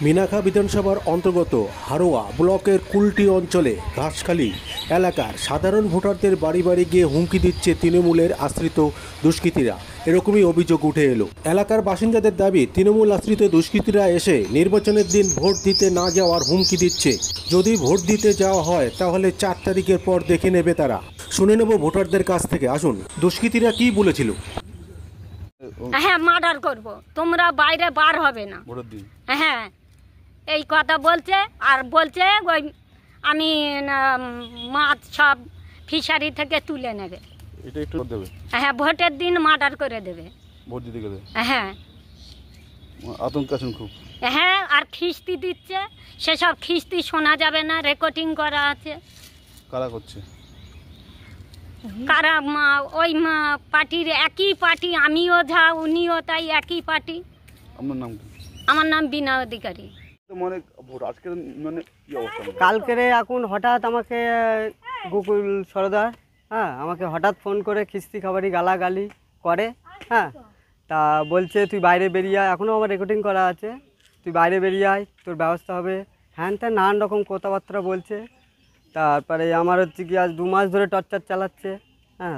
মিনাখা বিধানসভার অন্তর্গত হারোয়া ব্লকের কুলটি অঞ্চলে ঘাসখালী এলাকার সাধারণ ভোটারদের বাড়ি বাড়ি গিয়ে হুমকি দিচ্ছে তৃণমূলের আশ্রিত দুষ্কৃতীরা। এরকমই অভিযোগ উঠে এলো। এলাকার বাসিন্দাদের দাবি, তৃণমূল আশ্রিত দুষ্কৃতীরা এসে নির্বাচনের দিন ভোট দিতে না যাওয়ার হুমকি দিচ্ছে। যদি ভোট দিতে যাওয়া হয় তাহলে 4 তারিখের পর দেখে নেবে তারা। শুনে নেব ভোটারদের কাছ থেকে। আসুন, দুষ্কৃতীরা কি বলেছিল। হ্যাঁ, মার্ডার করব, তোমরা বাইরে বার হবে না। হ্যাঁ, এই কথা বলছে। আর বলছে ওই আমি মাছ সব ফিশারি থেকে তুলে নেবে। এটা একটু দেবে। হ্যাঁ, ভোটের দিন মার্ডার করে দেবে। ভোট দিতে গেলে হ্যাঁ, আতঙ্ক আছেন খুব। হ্যাঁ, আর খিস্তি দিচ্ছে, সেসব খিস্তি শোনা যাবে না, রেকর্ডিং করা আছে। কারা করছে? কারা? ওই পার্টির একই পার্টি, আমিও যা উনিও তাই, একই পার্টি। আপনার নাম কি? আমার নাম বিনা অধিকারী। মানে ভোট আজকের মানে কি অবস্থা? কালকেরে এখন হঠাৎ আমাকে গোকুল সরদার আমাকে হঠাৎ ফোন করে খিস্তি খাবারি গালাগালি করে। তা বলছে তুই বাইরে বেরিয়ে আয়, এখনও আমার রেকর্ডিং করা আছে, তুই বাইরে বেরিয়ে আয়, তোর ব্যবস্থা হবে, হ্যান ত্যান নানান রকম কথাবার্তা বলছে। তারপরে আমার হচ্ছে কি আজ 2 মাস ধরে টর্চার চালাচ্ছে।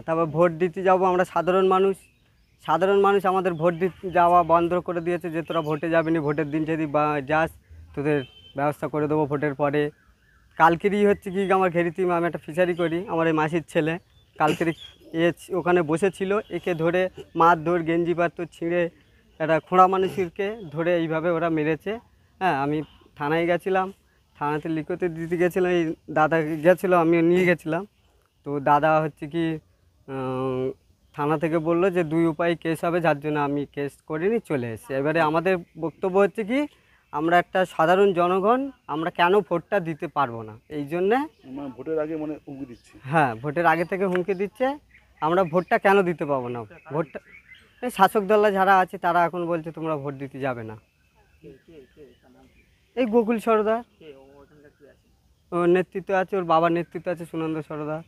তারপর ভোট দিতে যাবো, আমরা সাধারণ মানুষ আমাদের ভোট দিতে যাওয়া বন্ধ করে দিয়েছে, যে তোরা ভোটে যাবি না, ভোটের দিন যদি যাস তোদের ব্যবস্থা করে দেবো ভোটের পরে। কালকেরই হচ্ছে কি আমার ঘেরিতে আমি একটা ফিশারি করি, আমার এই মাসির ছেলে কালকেরই ওখানে বসেছিল, একে ধরে মারধর গেঞ্জি পাত্র ছিঁড়ে একটা খোঁড়া মানুষকে ধরে এইভাবে ওরা মেরেছে। আমি থানায় গেছিলাম, থানাতে লিখিত দিতে গেছিলাম, এই দাদা গেছিলো, আমিও নিয়ে গেছিলাম। তো দাদা হচ্ছে কি থানা থেকে বললো যে 2 উপায় কেস হবে, যার জন্য আমি কেস করিনি, চলে এসেছি। এবারে আমাদের বক্তব্য হচ্ছে কি, আমরা একটা সাধারণ জনগণ, আমরা কেন ভোটটা দিতে পারবো না, এই জন্যে ভোটের আগে মানে হুমকি দিচ্ছে। হ্যাঁ, ভোটের আগে থেকে হুমকি দিচ্ছে, আমরা ভোটটা কেন দিতে পারবো না। ভোটটা এই শাসক দল যারা আছে তারা এখন বলছে তোমরা ভোট দিতে যাবে না। এই গোকুল সরদার ওর নেতৃত্ব আছে, ওর বাবার নেতৃত্ব আছে সুনন্দ সরদার।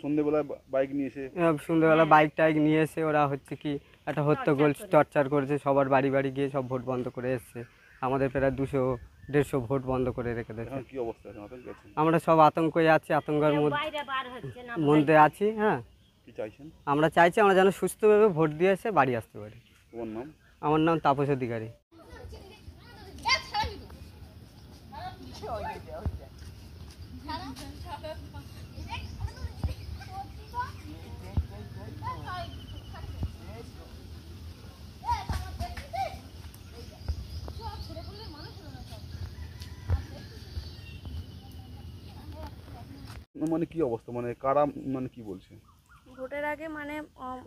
সন্ধ্যেবেলা বাইক নিয়ে এসে সন্ধ্যেবেলা বাইক টাইক নিয়ে এসে ওরা হচ্ছে কি একটা হট্টগোল টর্চার করেছে, সবার বাড়ি বাড়ি গিয়ে সব ভোট বন্ধ করে এসছে। আমাদের প্রায় 200-150 ভোট বন্ধ করে রেখে দিয়েছে। কি অবস্থা আছে? আতঙ্ক আছে? আমরা সব আতঙ্কে আছি, আতঙ্কের মধ্যে আছি। কি চাইছেন? আমরা চাইছি আমরা যেন সুস্থভাবে ভোট দিয়ে এসে বাড়ি আসতে পারি। তোমার নাম? আমার নাম তাপস অধিকারী। মানে কি অবস্থা, মানে কারা মানে কি বলছে? ভোটের আগে মানে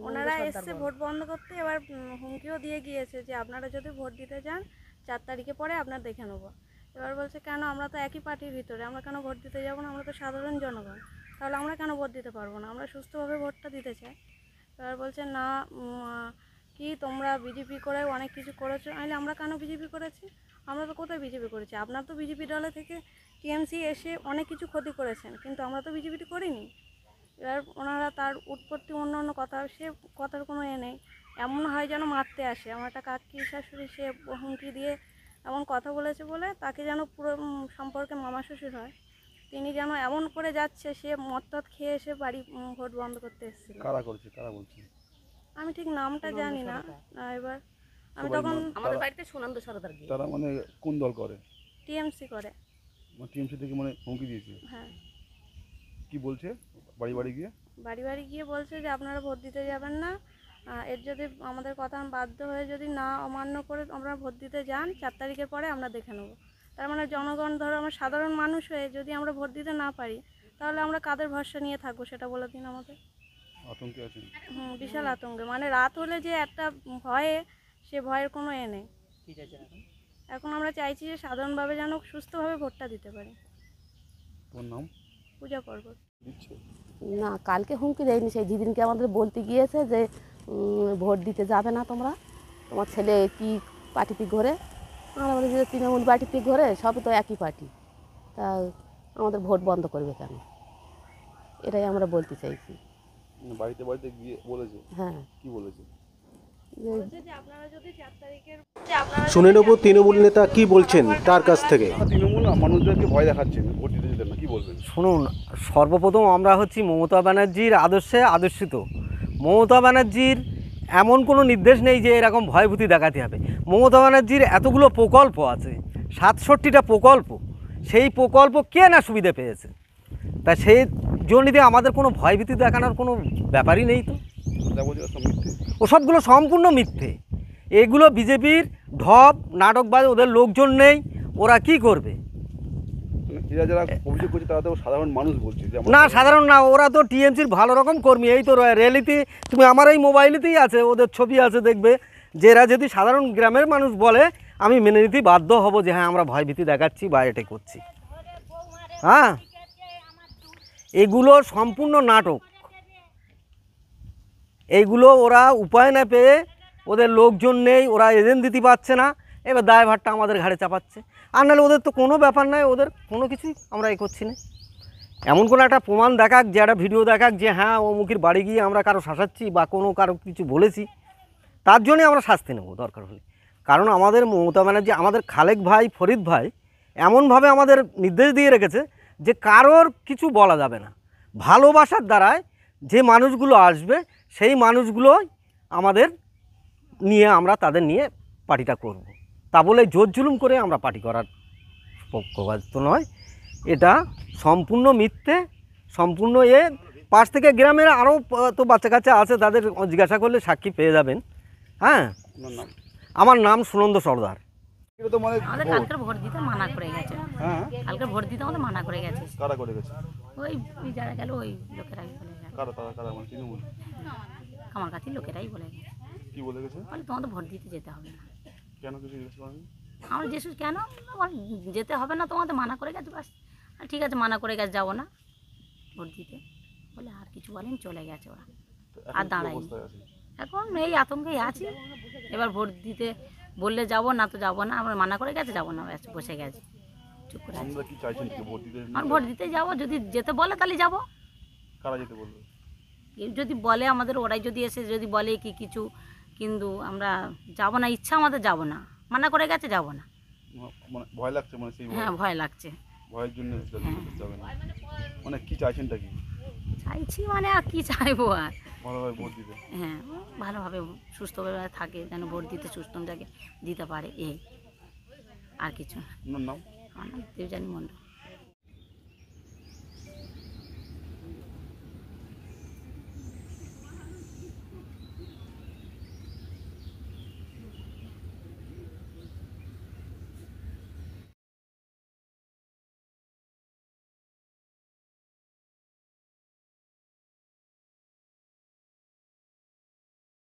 ওনারা এসছে ভোট বন্ধ করতে, এবার হুমকিও দিয়ে গিয়েছে যে আপনারা যদি ভোট দিতে যান 4 তারিখে পরে আপনার দেখে নেবো। এবার বলছে কেন, আমরা তো একই পার্টির ভিতরে, আমরা কেন ভোট দিতে যাবো না, আমরা তো সাধারণ জনগণ, তাহলে আমরা কেন ভোট দিতে পারবো না, আমরা সুস্থভাবে ভোটটা দিতে চাই। এবার বলছে না, কি তোমরা বিজেপি করে অনেক কিছু করেছো। তাহলে আমরা কেন বিজেপি করেছি? আমরা তো কোথায় বিজেপি করেছি? আপনার তো বিজেপি দলে থেকে টিএমসি এসে অনেক কিছু ক্ষতি করেছেন, কিন্তু আমরা তো বিজেপিটি করিনি। এবার ওনারা তার উৎপত্তি অন্য কথা, সে কথার কোনো নেই, এমন হয় যেন মারতে আসে। আমার একটা কাকি শাশুড়ি, সে হুমকি দিয়ে এমন কথা বলেছে বলে তাকে যেন পুরো সম্পর্কে মামা শ্বশুর হয়, তিনি যেন এমন করে যাচ্ছে, সে মদ টদ খেয়ে এসে বাড়ি ভোট বন্ধ করতে এসেছিল। কারা করছে, কারা বলছে? আমি ঠিক নামটা জানি না। এবার আমি তখন আমাদের বাড়িতে সুনন্দ সরদার, তারা মানে কোন দল করে? টিএমসি করে। টিএমসি থেকে মানে হুমকি দিয়েছে? হ্যাঁ। কি বলছে? বাড়ি বাড়ি গিয়ে বলছে যে আপনারা ভোট দিতে যাবেন না, এর যদি আমাদের কথা বাধ্য হয়ে যদি না অমান্য করে আমরা ভোট দিতে যান 4 তারিখের পরে আমরা দেখে নেব। তার মানে জনগণ, ধরো আমরা সাধারণ মানুষ হয়ে যদি আমরা ভোট দিতে না পারি, তাহলে আমরা কাদের ভরসা নিয়ে থাকবো সেটা বলে দিন আমাদের। আতঙ্কে আছেন? বিশাল আতঙ্কে, মানে রাত হলে যে একটা ভয়ে, সে ভয়ের কোনো নেই। এখন আমরা চাইছি যে সাধারণভাবে যেন সুস্থভাবে ভোটটা দিতে পারি। তোমার নাম? পূজা পর্বত। দিচ্ছে না, কালকে হুমকি দেয়নি, সেই যেদিনকে আমাদের বলতে গিয়েছে যে ভোট দিতে যাবে না তোমরা, তোমার ছেলে কি পার্টিতে ঘোরে। আমরা বলি যে তৃণমূল পার্টিতে ঘোরে, সবই তো একই পার্টি, তা আমাদের ভোট বন্ধ করবে কেন, এটাই আমরা বলতে চাইছি। বাড়িতে বাড়িতে গিয়ে বলেছে? হ্যাঁ। কি বলেছে? বলছে যে আপনারা যদি 4 তারিখের আপনারা শুনে নেব তৃণমূল নেতা কি বলছেন তার কাছ থেকে। তৃণমূল মানুষদেরকে ভয় দেখাচ্ছেন, ভোট দিতে যেতেন না, কি বলবেন? শুনুন, সর্বপ্রথম আমরা হচ্ছি মমতা ব্যানার্জির আদর্শে আদর্শিত। মমতা ব্যানার্জির এমন কোনো নির্দেশ নেই যে এরকম ভয়ভীতি দেখাতে হবে। মমতা ব্যানার্জির এতগুলো প্রকল্প আছে, 67টা প্রকল্প, সেই প্রকল্প কে না সুবিধা পেয়েছে, তা সেই জন্যে আমাদের কোনো ভয়ভীতি দেখানোর কোনো ব্যাপারই নেই। তো যা বলছে সব মিথ্যে। ওসবগুলো সম্পূর্ণ মিথ্যে। এগুলো বিজেপির ঢপ নাটকবাজ, ওদের লোকজন নেই, ওরা কি করবে? এরা যারা অভিযোগ করছে তারা তো সাধারণ মানুষ বলছে যে না, সাধারণ না, ওরা তো টিএমসির ভালো রকম কর্মী। এই তো র্যালিতে, তুমি আমার এই মোবাইলেতেই আছে, ওদের ছবি আছে, দেখবে যে এরা যদি সাধারণ গ্রামের মানুষ বলে, আমি মেনে নিতেই বাধ্য হব যে হ্যাঁ আমরা ভয়ভীতি দেখাচ্ছি বা এটা করছি। হ্যাঁ, এগুলো সম্পূর্ণ নাটক। এইগুলো ওরা উপায় না পেয়ে, ওদের লোকজন নেই, ওরা এজেন্ট দিতে পারছে না, এবার দায়ভারটা আমাদের ঘাড়ে চাপাচ্ছে। আর নাহলে ওদের তো কোনো ব্যাপার নাই, ওদের কোনো কিছুই আমরা করছি না। এমন কোনো একটা প্রমাণ দেখাক, যে একটা ভিডিও দেখাক যে হ্যাঁ অমুকের বাড়ি গিয়ে আমরা কারো শাসাচ্ছি বা কারো কিছু বলেছি, তার জন্যে আমরা শাস্তি নেব দরকার হলে। কারণ আমাদের মমতা ব্যানার্জি, আমাদের খালেক ভাই, ফরিদ ভাই এমনভাবে আমাদের নির্দেশ দিয়ে রেখেছে যে কারোর কিছু বলা যাবে না। ভালোবাসার দ্বারায় যে মানুষগুলো আসবে, সেই মানুষগুলোই আমাদের নিয়ে আমরা তাদের নিয়ে পার্টিটা করব। তা বলে জোর জুলুম করে আমরা পার্টি করার পক্ষপাত নয়, এটা সম্পূর্ণ মিথ্যে, সম্পূর্ণ পাশ থেকে গ্রামের আরও তো বাচ্চা কাচ্চা আছে, তাদের জিজ্ঞাসা করলে সাক্ষী পেয়ে যাবেন। হ্যাঁ, আমার নাম সুনন্দ সর্দার। এটা তো মানে আমাদের কালকে ভোট দিতে মানা করে গেছে। হ্যাঁ, কালকে ভোট দিতে আমাদের মানা করে গেছে। কারা করে গেছে? ওই যারা গেল ওই লোকেরাই বলে গেল, কারা মানে তৃণমূল? আমার কাছে লোকেরাই বলে গেছে, কি বলে গেছে? বলে তোমাদের ভোট দিতে যেতে হবে না। কেন কিছু জিজ্ঞেস করেনি? আমরা যেসু কেন যেতে হবে না, তোমাদের মানা করে গেছে, বাস ঠিক আছে মানা করে গেছে, যাবো না ভোট দিতে বলে, আর কিছু বলেন, চলে গেছে ওরা, আর দাঁড়ায়নি। এখন এই আতঙ্কেই আছি, এবার ভোট দিতে বললে যাবো, না তো যাবো না, আমরা মানা করে গেছে, যাবো না, ব্যাস বসে গেছে, চুপ করে আছি। আমরা কি চাইছেন কি ভোট দিতে? আর ভোট দিতে যাবো, যদি যেতে বলে তাহলে যাবো। কারা যেতে বলবে? কেউ যদি বলে আমাদের, ওরাই যদি এসে যদি বলে কি কিছু, কিন্তু আমরা যাবো না, ইচ্ছা আমাদের যাবো না, মানা করে গেছে, যাবো না। মানে ভয় লাগছে, মানে সেই হ্যাঁ, ভয় লাগছে। ভয়ের জন্য যাবে না। মানে কি চাইছেনটা কি? চাইছি মানে আর কি চাইবো আর, ভালোভাবে ভোট দিতে। হ্যাঁ ভালোভাবে সুস্থভাবে থাকে, যেন ভোট দিতে সুস্থ থাকে, দিতে পারে, এই আর কিছু না। আপনার নাম? আমার নাম দেবযানী মণ্ডল।